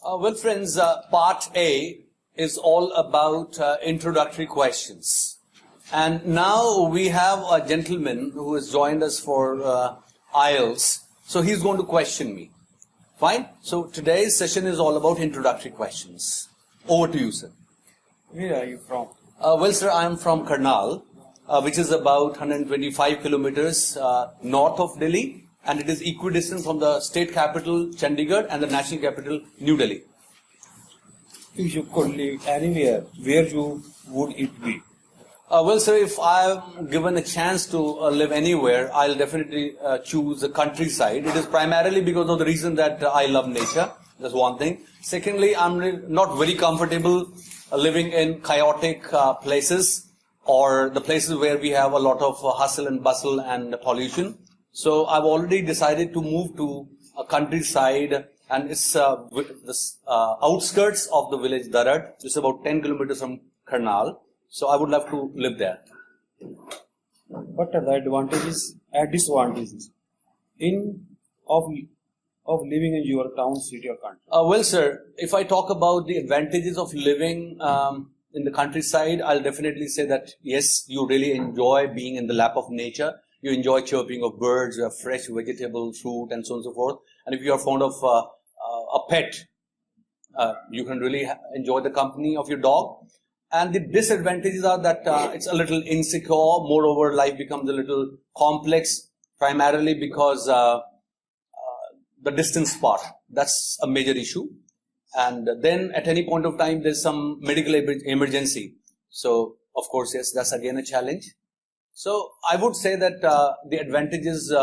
Well, friends, part A is all about introductory questions. And now we have a gentleman who has joined us for IELTS. So he's going to question me. Fine? So today's session is all about introductory questions. Over to you, sir. Where are you from? Well, sir, I am from Karnal, which is about 125 kilometers north of Delhi. And it is equidistant from the state capital, Chandigarh, and the national capital, New Delhi. If you could live anywhere, where would it be? Well, sir, if I'm given a chance to live anywhere, I'll definitely choose the countryside. It is primarily because of the reason that I love nature. That's one thing. Secondly, I'm not very comfortable living in chaotic places or the places where we have a lot of hustle and bustle and pollution. So I've already decided to move to a countryside, and it's the outskirts of the village Darad. It's about 10 kilometers from Karnal. So I would love to live there. What are the advantages and disadvantages of living in your town, city, or country? Well, sir, if I talk about the advantages of living in the countryside, I'll definitely say that yes, you really enjoy being in the lap of nature. You enjoy chirping of birds, you have fresh vegetable, fruit, and so on and so forth. And if you are fond of a pet, you can really enjoy the company of your dog. And the disadvantages are that it's a little insecure. Moreover, life becomes a little complex, primarily because the distance part. That's a major issue. And then at any point of time, there's some medical emergency. So, of course, yes, that's again a challenge. So I would say that the advantages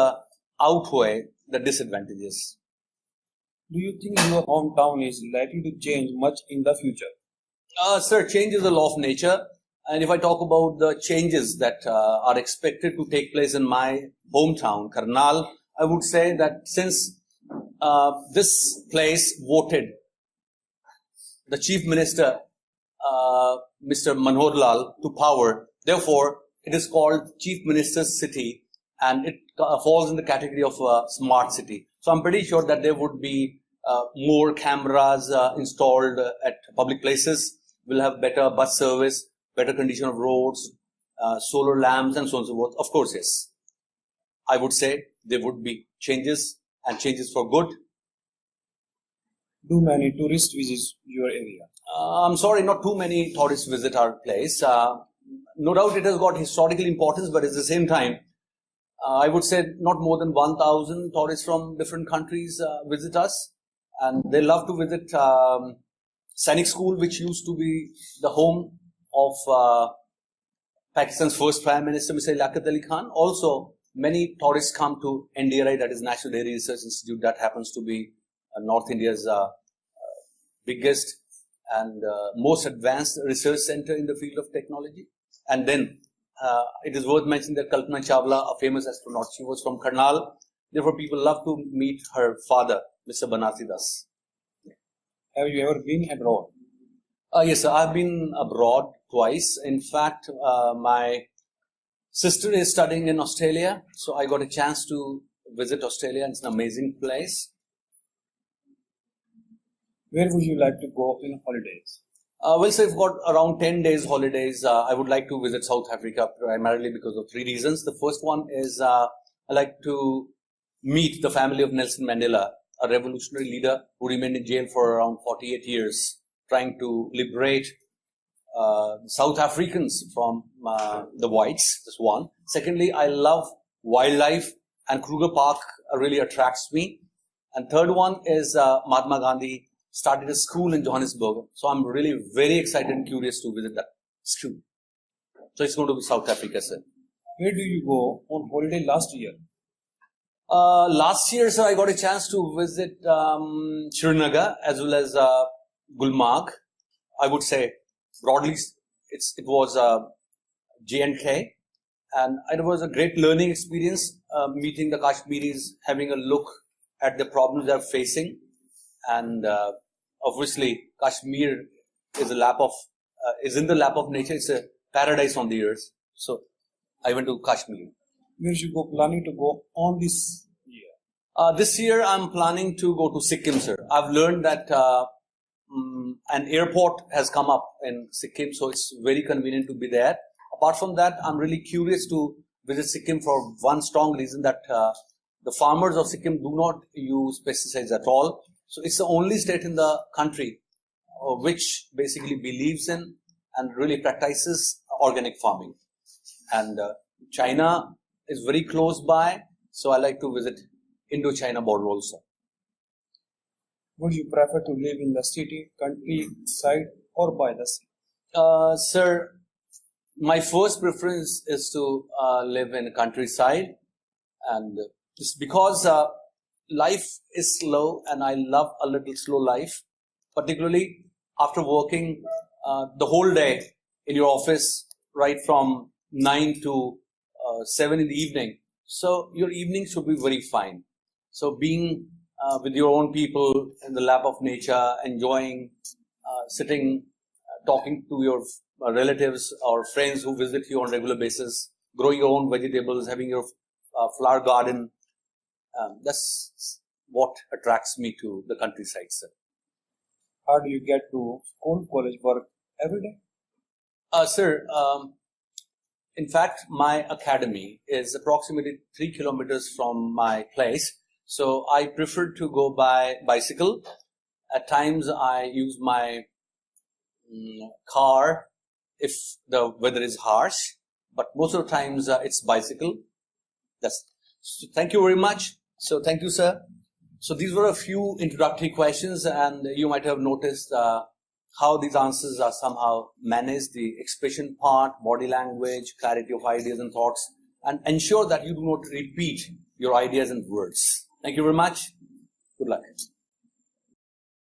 outweigh the disadvantages. Do you think your hometown is likely to change much in the future? Sir, change is a law of nature. And if I talk about the changes that are expected to take place in my hometown, Karnal, I would say that since this place voted the Chief Minister, Mr. Manohar Lal, to power, therefore, it is called Chief Minister's City, and it falls in the category of smart city. So I'm pretty sure that there would be more cameras installed at public places. We'll have better bus service, better condition of roads, solar lamps, and so on and so forth. Of course, yes. I would say there would be changes, and changes for good. Do many tourists visit your area? I'm sorry, not too many tourists visit our place. No doubt it has got historical importance, but at the same time, I would say not more than 1,000 tourists from different countries visit us. And they love to visit Sainik School, which used to be the home of Pakistan's first Prime Minister, Mr. Liaquat Ali Khan. Also, many tourists come to NDRI, that is National Dairy Research Institute, that happens to be North India's biggest and most advanced research center in the field of technology. And then it is worth mentioning that Kalpana Chawla, a famous astronaut, she was from Karnal. Therefore, people love to meet her father, Mr. Banarsi Das. Have you ever been abroad? Yes, sir. I've been abroad twice. In fact, my sister is studying in Australia, so I got a chance to visit Australia. It's an amazing place. Where would you like to go in holidays? Well, so I've got around 10 days holidays. I would like to visit South Africa primarily because of three reasons. The first one is I like to meet the family of Nelson Mandela, a revolutionary leader who remained in jail for around 48 years, trying to liberate South Africans from the whites. That's one. Secondly, I love wildlife, and Kruger Park really attracts me. And third one is Mahatma Gandhi started a school in Johannesburg. So I'm really very excited and curious to visit that school. So it's going to be South Africa, sir. Where do you go on holiday last year? Last year, sir, I got a chance to visit Srinagar as well as Gulmarg. I would say broadly it was J&K, and it was a great learning experience meeting the Kashmiris, having a look at the problems they're facing. And obviously, Kashmir is in the lap of nature. It's a paradise on the earth. So I went to Kashmir. Where you planning to go on this year? This year, I'm planning to go to Sikkim, sir. I've learned that an airport has come up in Sikkim, so it's very convenient to be there. Apart from that, I'm really curious to visit Sikkim for one strong reason that the farmers of Sikkim do not use pesticides at all. So it's the only state in the country which basically believes in and really practices organic farming. And China is very close by, so I like to visit Indo-China border also. Would you prefer to live in the city, countryside, or by the sea? Sir, my first preference is to live in countryside, and it's because life is slow and I love a little slow life, particularly after working the whole day in your office, right from 9 to 7 in the evening. So your evening should be very fine. So being with your own people in the lap of nature, enjoying sitting, talking to your relatives or friends who visit you on a regular basis, growing your own vegetables, having your flower garden. That's what attracts me to the countryside, sir. How do you get to school, college, work every day? Sir, in fact, my academy is approximately 3 kilometers from my place. So I prefer to go by bicycle. At times I use my car if the weather is harsh, but most of the times it's bicycle. So thank you very much. So thank you, sir. So these were a few introductory questions, and you might have noticed how these answers are somehow managed, the expression part, body language, clarity of ideas and thoughts, and ensure that you do not repeat your ideas and words. Thank you very much. Good luck.